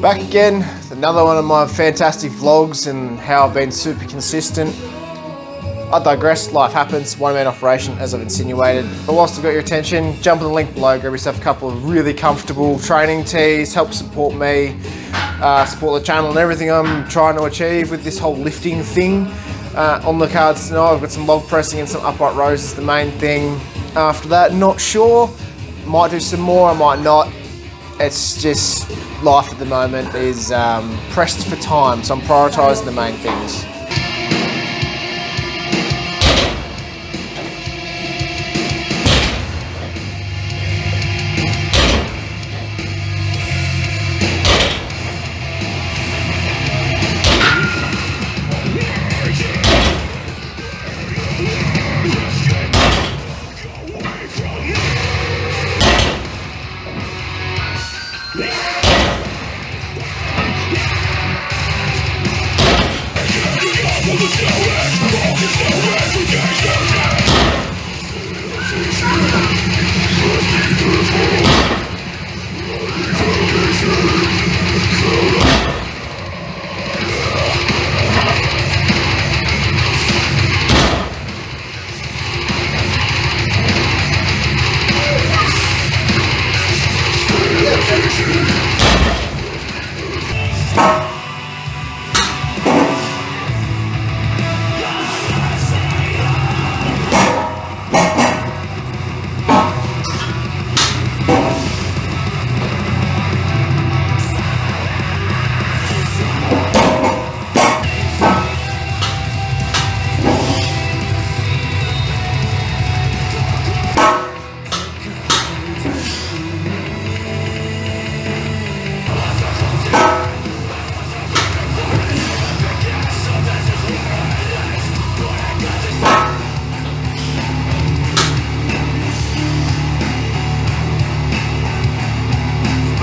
Back again, another one of my fantastic vlogs and how I've been super consistent. I digress, life happens, one-man operation as I've insinuated. But whilst I've got your attention, jump on the link below, grab yourself a couple of really comfortable training tees, help support me, support the channel and everything I'm trying to achieve with this whole lifting thing. On the cards tonight, I've got some log pressing and some upright rows is the main thing. After that, not sure, might do some more, I might not. It's just life at the moment is pressed for time, so I'm prioritising the main things.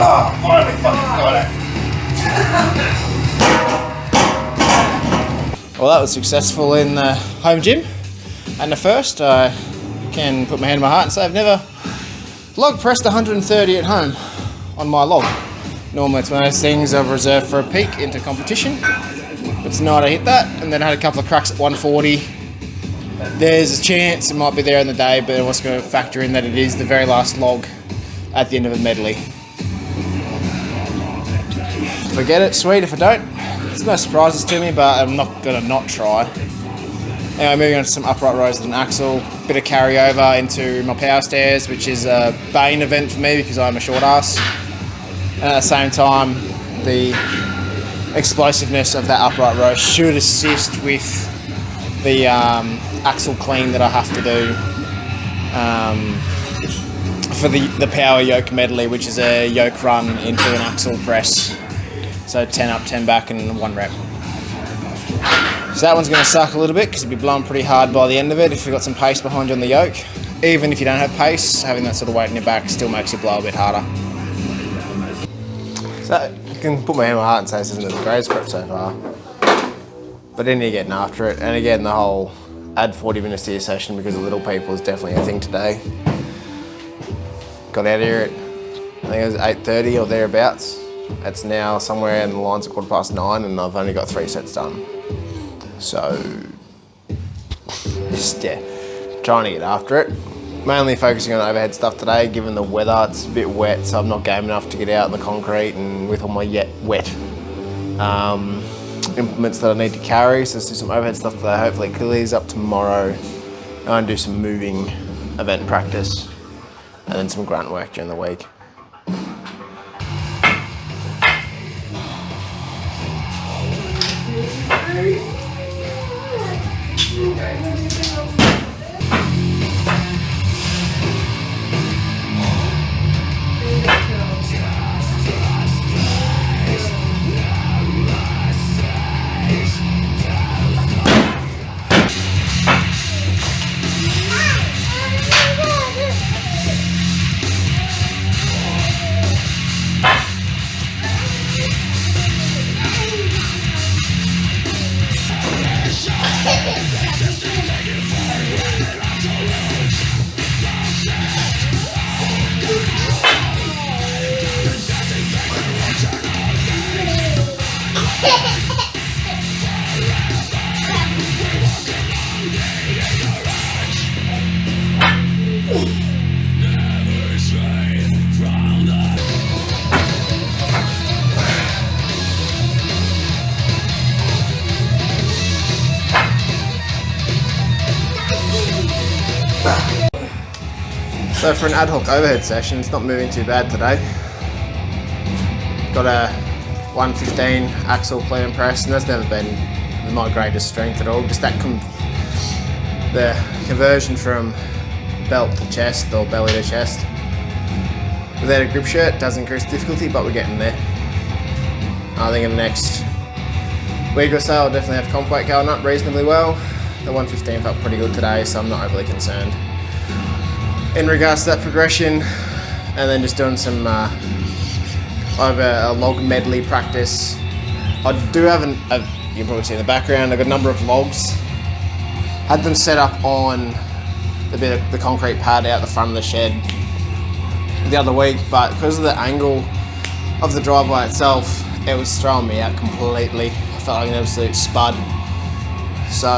Oh, finally fucking got it. Well, that was successful in the home gym. And the first, I can put my hand on my heart and say I've never log pressed 130 at home on my log. Normally it's one of those things I've reserved for a peak into competition. But tonight I hit that, and then I had a couple of cracks at 140. There's a chance it might be there in the day, but I was going to factor in that it is the very last log at the end of a medley. If I get it, sweet. If I don't, there's no surprises to me, but I'm not going to not try. Anyway, moving on to some upright rows with an axle, bit of carryover into my power stairs, which is a bane event for me because I'm a short ass. And at the same time, the explosiveness of that upright row should assist with the axle clean that I have to do for the power yoke medley, which is a yoke run into an axle press. So 10 up, 10 back, and 1 rep. So that one's going to suck a little bit because you'll be blowing pretty hard by the end of it if you've got some pace behind you on the yoke. Even if you don't have pace, having that sort of weight in your back still makes you blow a bit harder. So I can put my hand on my heart and say this isn't the greatest prep so far. But then you're getting after it. And again, the whole add 40 minutes to your session because of little people is definitely a thing today. Got out of here at, I think it was 8:30 or thereabouts. It's now somewhere in the lines at 9:15 and I've only got 3 sets done. So, just trying to get after it. Mainly focusing on overhead stuff today, given the weather. It's a bit wet, so I'm not game enough to get out in the concrete and with all my wet implements that I need to carry. So let's do some overhead stuff today. Hopefully clear these up tomorrow. And do some moving event practice and then some grunt work during the week. So for an ad hoc overhead session, it's not moving too bad today. Got a 115 axle clean and press, and that's never been my greatest strength at all. Just that the conversion from belt to chest or belly to chest without a grip shirt does increase difficulty, but we're getting there. I think in the next week or so I'll definitely have comp weight going up reasonably well. The 115 felt pretty good today, so I'm not overly concerned in regards to that progression. And then just doing some I have a log medley practice. I do have you can probably see in the background, I've got a number of logs. Had them set up on a bit of the concrete pad out the front of the shed the other week, but because of the angle of the driveway itself, it was throwing me out completely. I felt like an absolute spud. So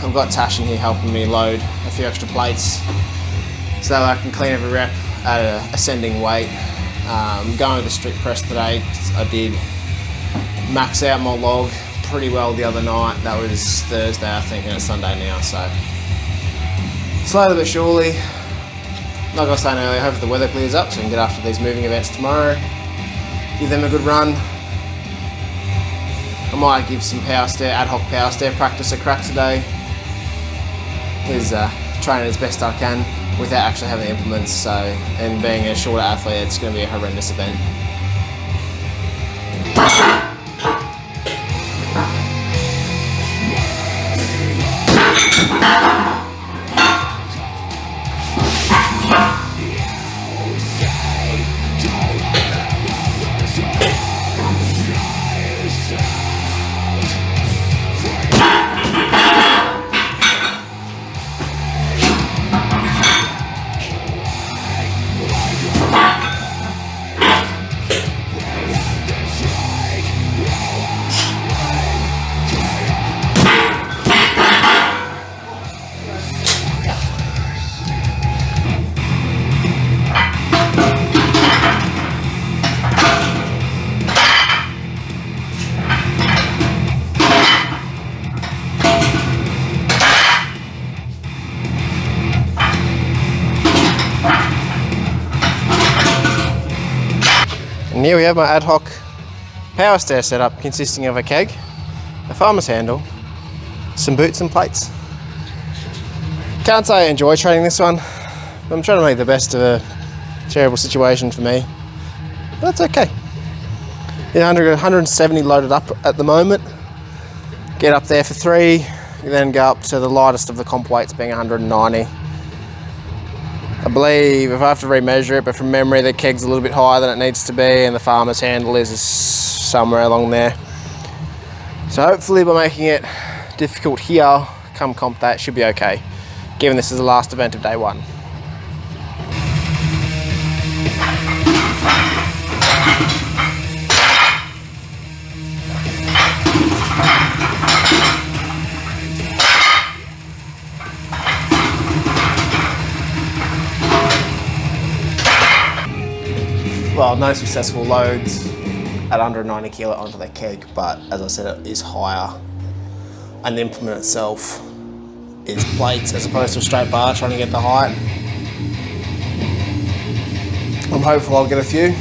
I've got Tash in here helping me load a few extra plates so that I can clean every rep at an ascending weight. Going with a strict press today, I did max out my log pretty well the other night. That was Thursday, I think, and it's Sunday now, so slowly but surely. Like I was saying earlier, I hope the weather clears up so we can get after these moving events tomorrow. Give them a good run. I might give some power stair, ad hoc power stair practice a crack today. Is training as best I can without actually having the implements, so, and being a shorter athlete, it's going to be a horrendous event. And here we have my ad hoc power stair setup consisting of a keg, a farmer's handle, some boots and plates. Can't say I enjoy training this one. I'm trying to make the best of a terrible situation for me, but it's okay. Yeah, 170 loaded up at the moment. Get up there for 3, then go up to the lightest of the comp weights being 190. I believe, if I have to remeasure it, but from memory the keg's a little bit higher than it needs to be and the farmer's handle is somewhere along there. So hopefully by making it difficult here, come comp day, it should be okay, given this is the last event of day 1. Well, no successful loads at under 90 kilo onto the keg, but as I said, it is higher. And the implement itself is plates as opposed to a straight bar trying to get the height. I'm hopeful I'll get a few,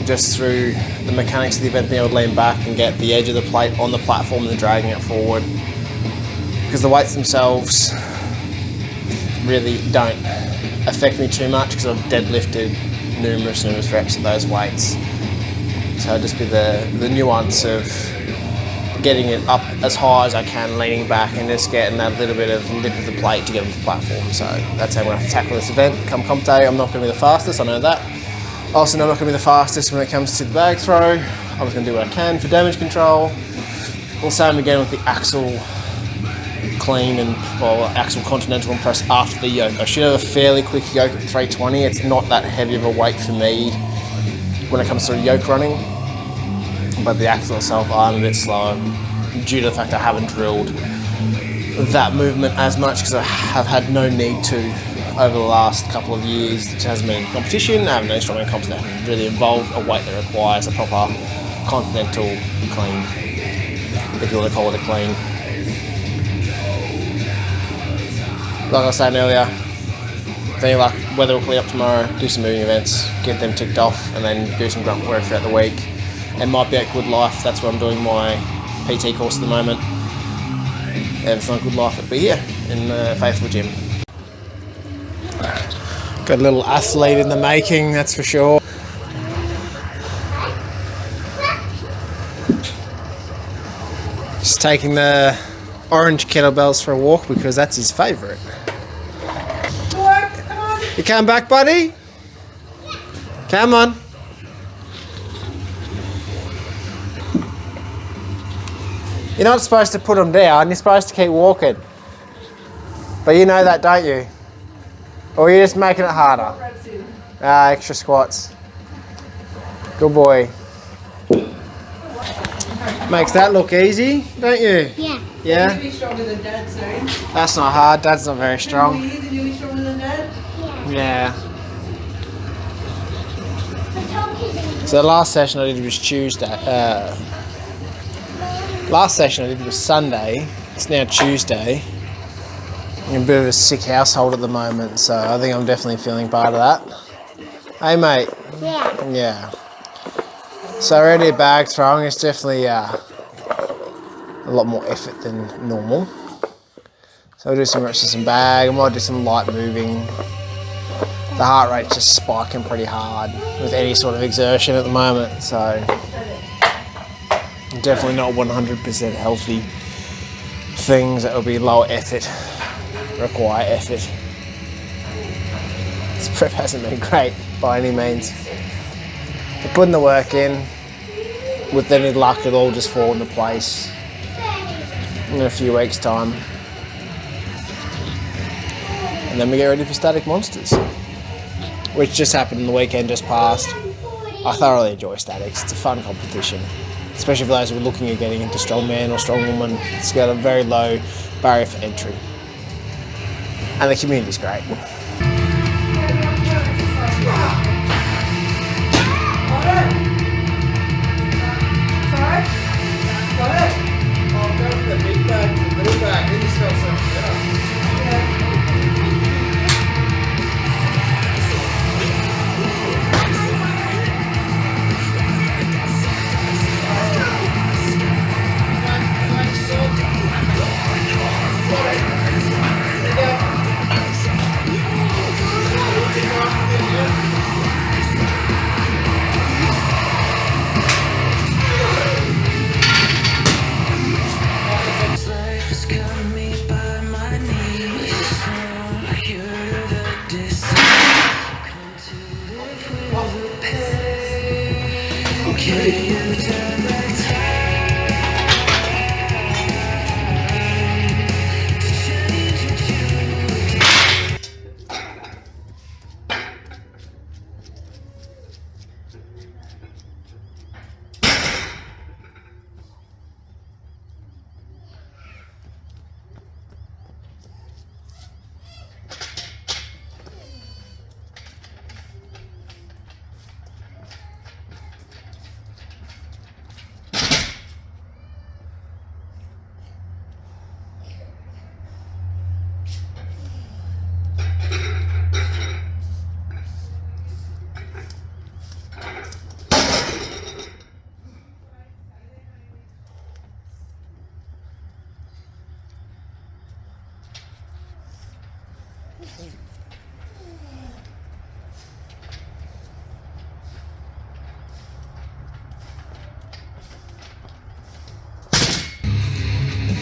just through the mechanics of the event, being able to lean back and get the edge of the plate on the platform and then dragging it forward. Because the weights themselves really don't affect me too much because I've deadlifted numerous reps at those weights. So it'll just be the nuance of getting it up as high as I can, leaning back and just getting that little bit of lip of the plate to get onto the platform. So that's how I'm going to have to tackle this event. Come comp day, I'm not going to be the fastest, I know that. I also know I'm not going to be the fastest when it comes to the bag throw. I'm just going to do what I can for damage control. The same again with the axle clean and axle continental and press after the yoke. I should have a fairly quick yoke at 320. It's not that heavy of a weight for me when it comes to yoke running. but the axle itself I'm a bit slower due to the fact I haven't drilled that movement as much because I have had no need to over the last couple of years. It hasn't been competition, I have no strongman comps that haven't really involved a weight that requires a proper continental clean, if you want to call it a clean. Like I was saying earlier, if any luck, weather will clear up tomorrow, do some moving events, get them ticked off, and then do some grunt work throughout the week. And might be at Good Life, that's where I'm doing my PT course at the moment. And if it's not Good Life, it'll be here in the Faithful Gym. Got a little athlete in the making, that's for sure. Just taking the orange kettlebells for a walk because that's his favourite. You come back, buddy? Come on. You're not supposed to put them down, you're supposed to keep walking. But you know that, don't you? Or you're just making it harder? Extra squats. Good boy. Makes that look easy, don't you? Yeah. Yeah? You'll be stronger than Dad soon. That's not hard, Dad's not very strong. You'll be stronger than Dad? Yeah. So the last session I did was Tuesday. Last session I did was Sunday. It's now Tuesday. I'm in a bit of a sick household at the moment, so I think I'm definitely feeling part of that. Hey mate. Yeah. Yeah. So already a bag throwing is definitely a lot more effort than normal. So I'll do some reps with some bag, I might do some light moving. The heart rate's just spiking pretty hard with any sort of exertion at the moment, so definitely not 100% healthy things that will be low effort, require effort. This prep hasn't been great by any means. But putting the work in, with any luck it'll all just fall into place in a few weeks' time. And then we get ready for Static Monsters, which just happened in the weekend just past. I thoroughly enjoy statics, it's a fun competition, especially for those who are looking at getting into strongman or strongwoman. It's got a very low barrier for entry. And the community's great.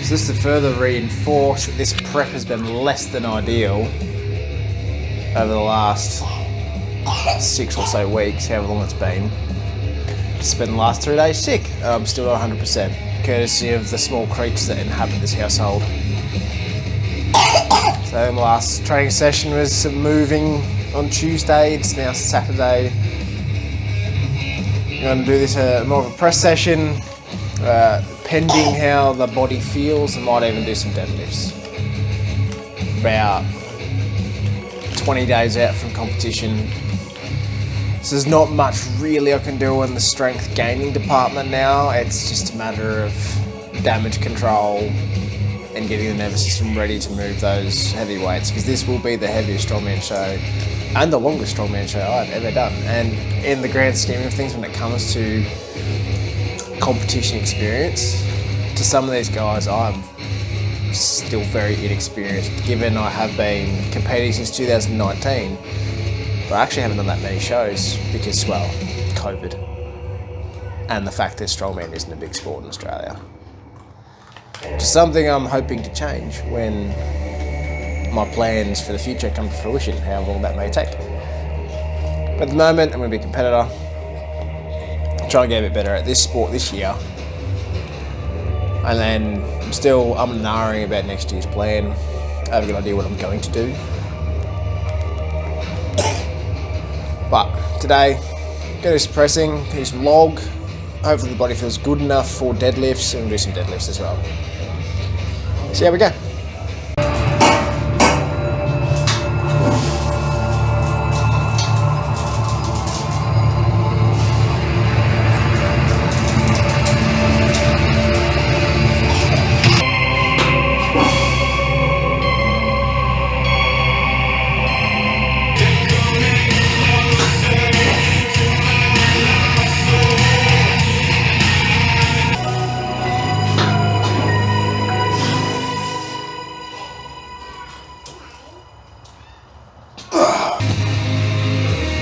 So just to further reinforce that this prep has been less than ideal over the last 6 or so weeks, however long it's been. Just spent the last 3 days sick. I'm still not 100%, courtesy of the small creatures that inhabit this household. So the last training session was some moving on Tuesday, it's now Saturday. I'm going to do this more of a press session, pending how the body feels. I might even do some deadlifts. About 20 days out from competition. So there's not much really I can do in the strength gaining department now. It's just a matter of damage control and getting the nervous system ready to move those heavy weights, because this will be the heaviest strongman show and the longest strongman show I've ever done. And in the grand scheme of things, when it comes to competition experience, to some of these guys, I'm still very inexperienced, given I have been competing since 2019, but I actually haven't done that many shows because, well, COVID and the fact that strongman isn't a big sport in Australia. Just something I'm hoping to change when my plans for the future come to fruition, how long that may take. But at the moment, I'm going to be a competitor. Try and get a bit better at this sport this year. And then I'm still and ahhing about next year's plan. I have a good idea what I'm going to do. But today, going to do some pressing, do some log. Hopefully the body feels good enough for deadlifts, and do some deadlifts as well. So here we go.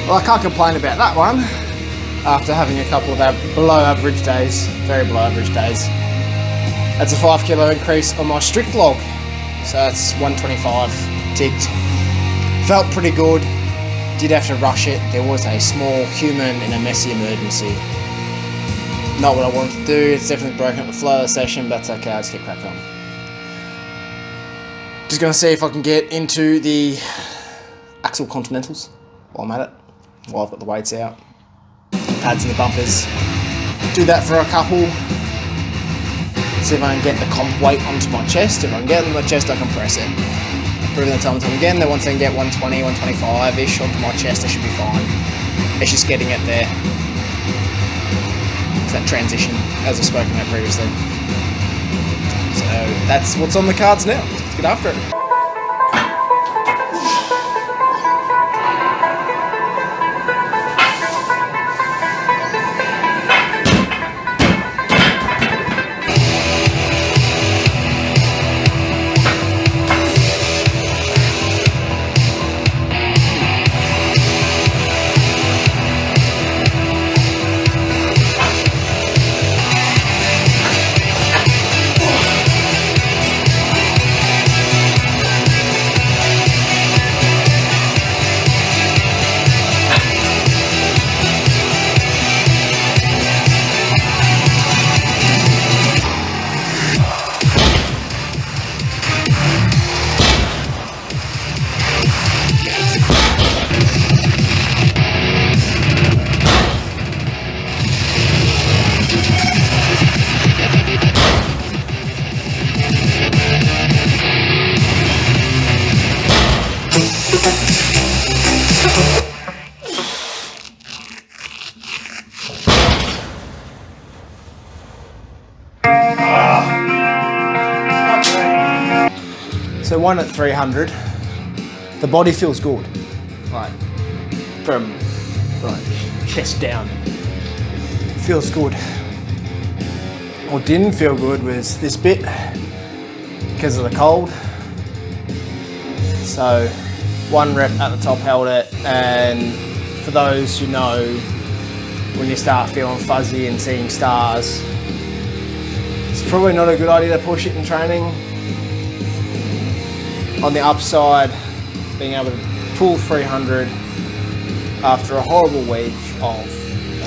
Well, I can't complain about that one after having a couple of below average days, very below average days. That's a 5 kilo increase on my strict log, so that's 125 ticked. Felt pretty good, did have to rush it. There was a small human in a messy emergency. Not what I wanted to do, it's definitely broken up the flow of the session, but that's okay, I'll just get cracked on. Just gonna see if I can get into the axle continentals while I'm at it. While I've got the weights out, pads and the bumpers. Do that for a couple. See if I can get the comp weight onto my chest. If I can get it on my chest, I can press it. Proving that time and time again, that once I can get 120, 125-ish onto my chest, I should be fine. It's just getting it there. It's that transition, as I've spoken about previously. So that's what's on the cards now. Let's get after it. So one at 300, the body feels good, like from chest down, feels good. What didn't feel good was this bit because of the cold. So 1 rep at the top held it, and for those who know, when you start feeling fuzzy and seeing stars, it's probably not a good idea to push it in training. On the upside, being able to pull 300 after a horrible week of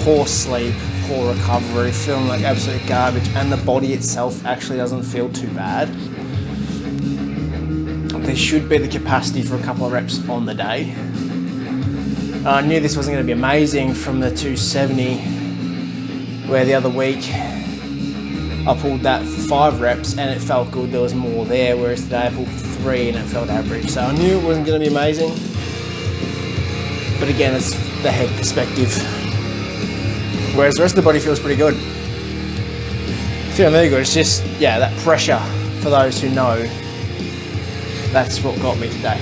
poor sleep, poor recovery, feeling like absolute garbage, and the body itself actually doesn't feel too bad. There should be the capacity for a couple of reps on the day. I knew this wasn't going to be amazing from the 270 Where the other week I pulled that for 5 reps and it felt good, there was more there, whereas today I pulled 3 and it felt average. So I knew it wasn't going to be amazing, but again, it's the head perspective. Whereas the rest of the body feels pretty good. Feeling really good, it's just, yeah, that pressure for those who know, that's what got me today.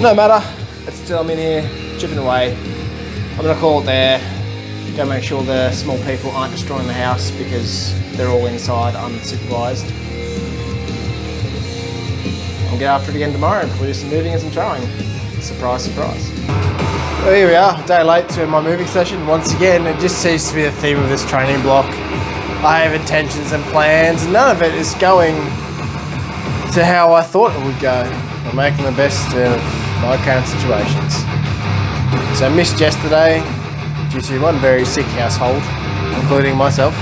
No matter, it's still, I'm in here, chipping away. I'm gonna call it there. Go make sure the small people aren't destroying the house because they're all inside unsupervised. I'll get after it again tomorrow and probably do some moving and some throwing. Surprise, surprise. Well, here we are, a day late to my moving session. Once again, it just seems to be the theme of this training block. I have intentions and plans, and none of it is going to how I thought it would go. I'm making the best of my current situations. So I missed yesterday due to one very sick household, including myself.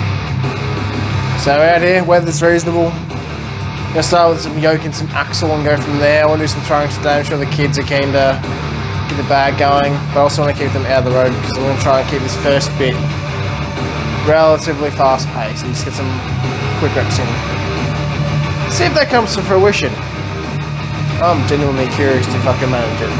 So we're out here, weather's reasonable. I'm gonna start with some yoke and some axle and go from there. I want to do some throwing today. I'm sure the kids are keen to get the bag going, but I also want to keep them out of the road because I'm going to try and keep this first bit relatively fast paced and just get some quick reps in. See if that comes to fruition. I'm genuinely curious if I can manage it.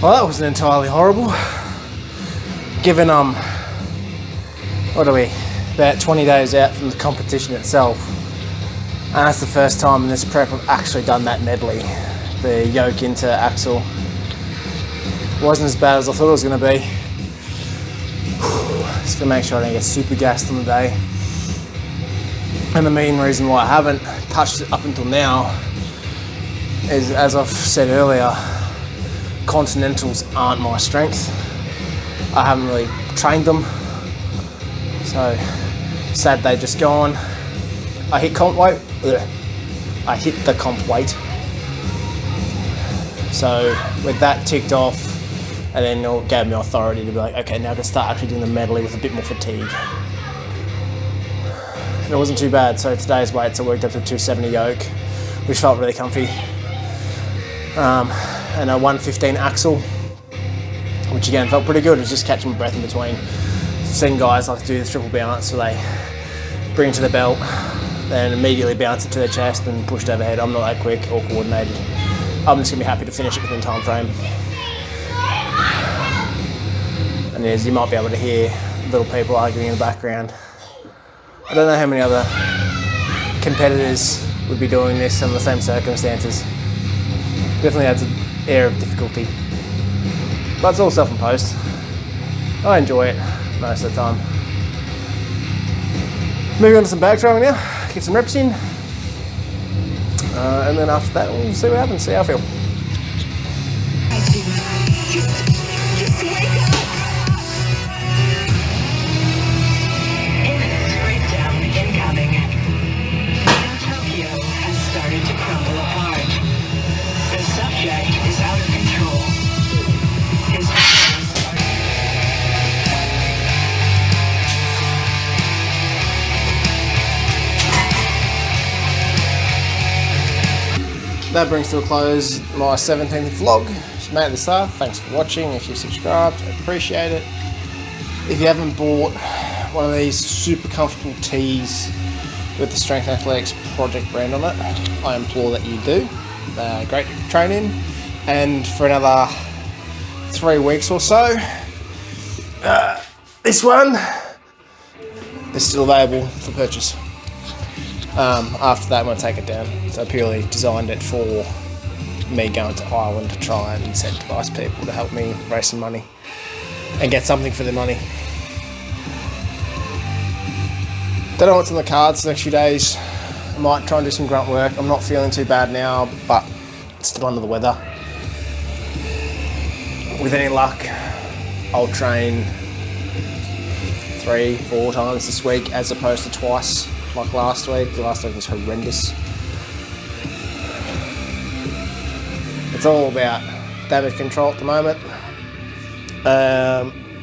Well, that wasn't entirely horrible. Given what are we, about 20 days out from the competition itself, and that's the first time in this prep I've actually done that medley, the yoke into axle. Wasn't as bad as I thought it was going to be. Just gonna make sure I don't get super gassed on the day. And the main reason why I haven't touched it up until now is, as I've said earlier, continentals aren't my strength. I haven't really trained them. So sad they just gone. I hit comp weight. I hit the comp weight. So with that ticked off, and then it gave me authority to be like, okay, now I can start actually doing the medley with a bit more fatigue. And it wasn't too bad. So today's weights I worked up to 270 yoke, which felt really comfy. And a 115 axle, which again felt pretty good. It was just catching my breath in between. Seen guys like to do the triple bounce, so they bring it to the belt, then immediately bounce it to their chest and push it overhead. I'm not that quick or coordinated. I'm just gonna be happy to finish it within time frame. And as you might be able to hear little people arguing in the background. I don't know how many other competitors would be doing this under the same circumstances. Definitely adds an air of difficulty, but it's all self-imposed. I enjoy it most of the time. Moving on to some bag throwing now, get some reps in, and then after that we'll see what happens, see how I feel. Just wake up! Imminent breakdown incoming. Tokyo has started to crumble apart. The subject is out of control. His actions are... That brings to a close my 17th vlog. If you made it this far, thanks for watching. If you subscribed, I appreciate it. If you haven't bought one of these super comfortable tees with the Strength Athletics Project brand on it. I implore that you do. Great training, and for another 3 weeks or so, this one is still available for purchase. After that, I'm going to take it down. So I purely designed it for me going to Ireland to try and incentivise people to help me raise some money and get something for their money. Don't know what's on the cards the next few days. I might try and do some grunt work. I'm not feeling too bad now, but still under the weather. With any luck, I'll train 3-4 times this week as opposed to twice like last week. The last week was horrendous. It's all about damage control at the moment.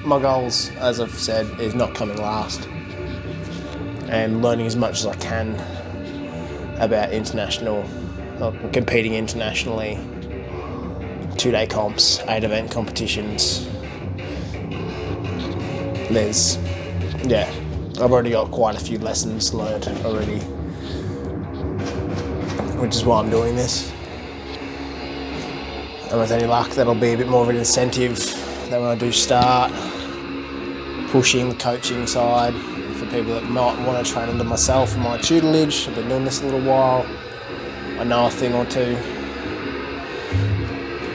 My goals, as I've said, is not coming last and learning as much as I can about competing internationally, 2-day comps, 8 event competitions. I've already got quite a few lessons learned already, which is why I'm doing this. And with any luck, that'll be a bit more of an incentive that when I do start pushing the coaching side for people that might want to train under myself and my tutelage. I've been doing this a little while. I know a thing or two.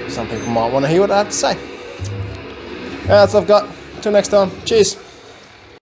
Some people might want to hear what I have to say. That's all I've got. Till next time. Cheers.